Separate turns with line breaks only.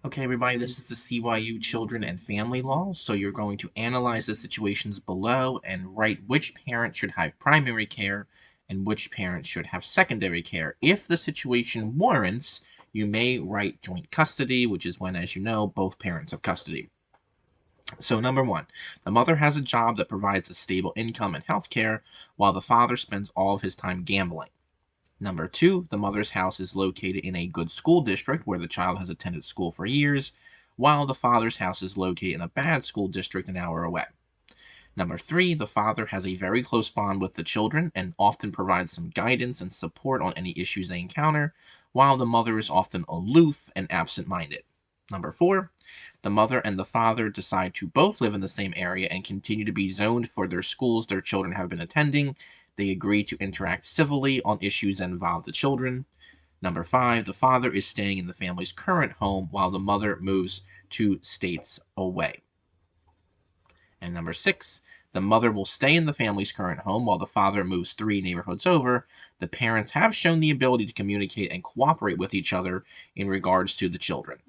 Okay, everybody, this is the CYU Children and Family Law. So you're going to analyze the situations below and write which parent should have primary care and which parent should have secondary care. If the situation warrants, you may write joint custody, which is when, as you know, both parents have custody. So, number one, the mother has a job that provides a stable income and health care, while the father spends all of his time gambling. Number two, the mother's house is located in a good school district where the child has attended school for years, while the father's house is located in a bad school district an hour away. Number three, the father has a very close bond with the children and often provides some guidance and support on any issues they encounter, while the mother is often aloof and absent minded. Number four, the mother and the father decide to both live in the same area and continue to be zoned for their schools their children have been attending. They agree to interact civilly on issues that involve the children. Number five, the father is staying in the family's current home while the mother moves 2 states away. And number six, the mother will stay in the family's current home while the father moves 3 neighborhoods over. The parents have shown the ability to communicate and cooperate with each other in regards to the children.